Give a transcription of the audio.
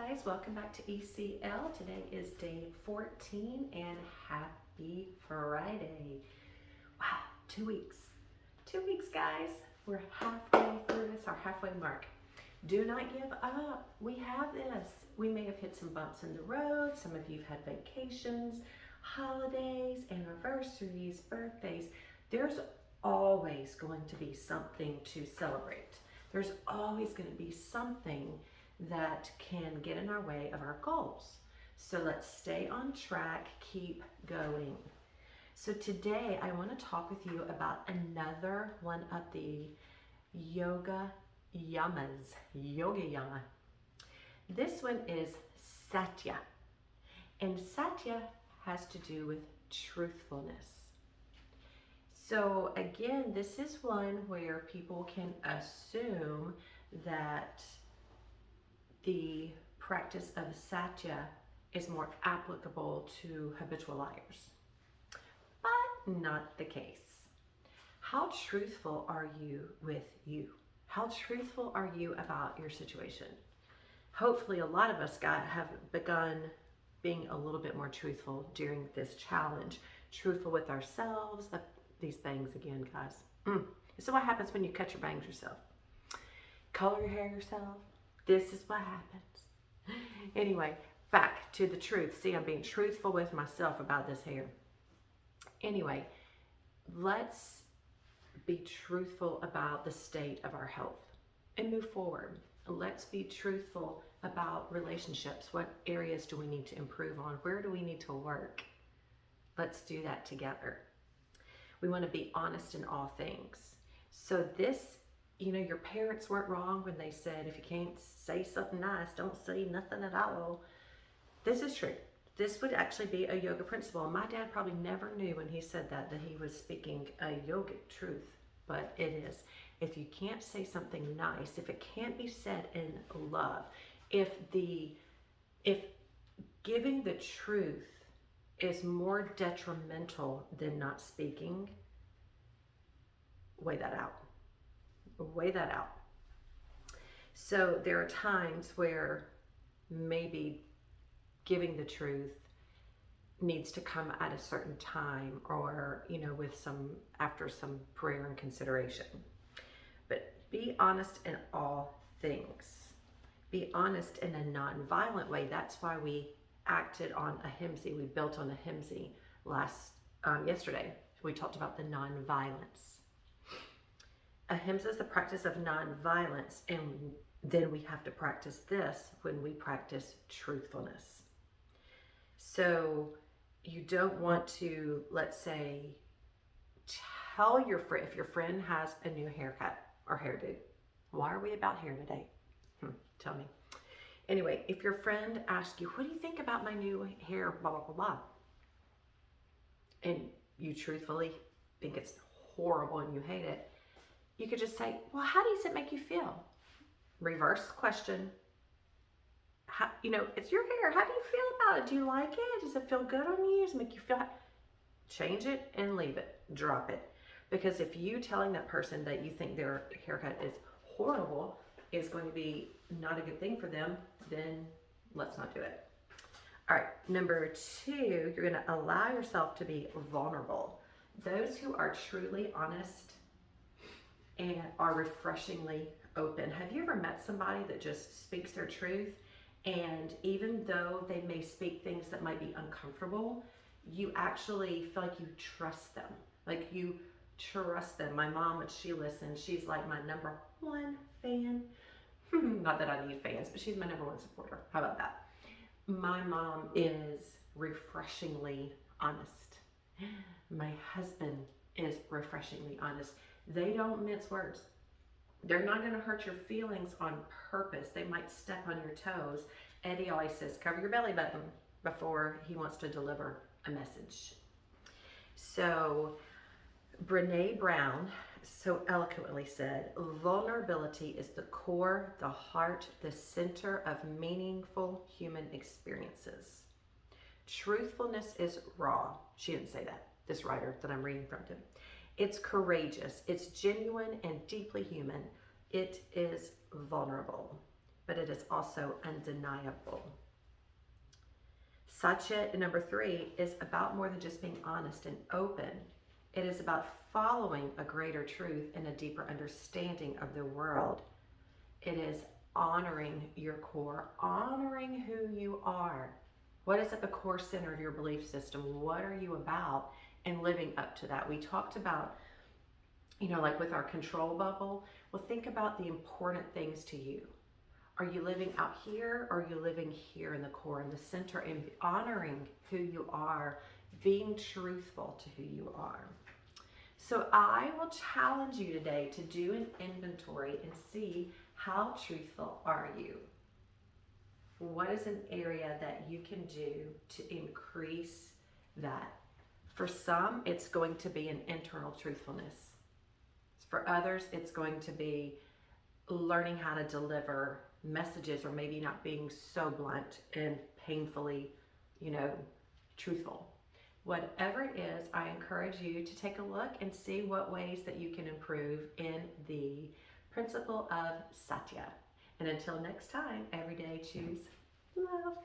guys, welcome back to ECL. Today is day 14 and happy Friday. Wow, 2 weeks. 2 weeks, guys. We're halfway through this, our halfway mark. Do not give up. We have this. We may have hit some bumps in the road. Some of you have had vacations, holidays, anniversaries, birthdays. There's always going to be something to celebrate. There's always going to be something that can get in our way of our goals. So let's stay on track, keep going. So today I want to talk with you about another one of the yoga yamas, yoga yama. This one is satya. And satya has to do with truthfulness. So again, this is one where people can assume that the practice of satya is more applicable to habitual liars, but not the case. How truthful are you with you? How truthful are you about your situation? Hopefully a lot of us have begun being a little bit more truthful during this challenge. Truthful with ourselves. These bangs again, guys. So what happens when you cut your bangs yourself? Color your hair yourself? This is what happens. Anyway, back to the truth. See, I'm being truthful with myself about this hair. Anyway, let's be truthful about the state of our health and move forward. Let's be truthful about relationships. What areas do we need to improve on? Where do we need to work? Let's do that together. We want to be honest in all things. So this, your parents weren't wrong when they said, if you can't say something nice, don't say nothing at all. This is true. This would actually be a yoga principle. My dad probably never knew when he said that he was speaking a yogic truth, but it is. If you can't say something nice, if it can't be said in love, if giving the truth is more detrimental than not speaking, weigh that out. Weigh that out. So there are times where maybe giving the truth needs to come at a certain time, or after some prayer and consideration. But be honest in all things. Be honest in a non-violent way. That's why we acted on ahimsa. We built on ahimsa yesterday. We talked about the non-violence. Ahimsa is the practice of non-violence, and then we have to practice this when we practice truthfulness. So you don't want to, let's say, tell your friend, if your friend has a new haircut or hairdo. Why are we about hair today? Tell me. Anyway, if your friend asks you, what do you think about my new hair, blah, blah, blah, blah, and you truthfully think it's horrible and you hate it, you could just say, well, how does it make you feel? Reverse question. It's your hair. How do you feel about it? Do you like it? Does it feel good on you? Does it make you feel? Change it and leave it. Drop it. Because if you telling that person that you think their haircut is horrible is going to be not a good thing for them, then let's not do it. All right, number 2, you're going to allow yourself to be vulnerable. Those who are truly honest and are refreshingly open. Have you ever met somebody that just speaks their truth, and even though they may speak things that might be uncomfortable, you actually feel like you trust them? Like you trust them. My mom, when she listens, she's like my number 1 fan. Not that I need fans, but she's my number 1 supporter. How about that? My mom is refreshingly honest. My husband is refreshingly honest. They don't mince words. They're not going to hurt your feelings on purpose. They might step on your toes. Eddie always says, cover your belly button before he wants to deliver a message. So Brene Brown so eloquently said, vulnerability is the core, the heart, the center of meaningful human experiences. Truthfulness is raw. She didn't say that, this writer that I'm reading from him. It's courageous, it's genuine and deeply human. It is vulnerable. but it is also undeniable. Satya, number 3, is about more than just being honest and open. It is about following a greater truth and a deeper understanding of the world. It is honoring your core, honoring who you are. What is at the core center of your belief system? What are you about? And living up to that. We talked about, like with our control bubble, well, think about the important things to you. Are you living out here, or are you living here in the core, in the center, and honoring who you are, being truthful to who you are? So I will challenge you today to do an inventory and see how truthful are you. What is an area that you can do to increase that? For some, it's going to be an internal truthfulness. For others, it's going to be learning how to deliver messages, or maybe not being so blunt and painfully, truthful. Whatever it is, I encourage you to take a look and see what ways that you can improve in the principle of Satya. And until next time, every day choose love.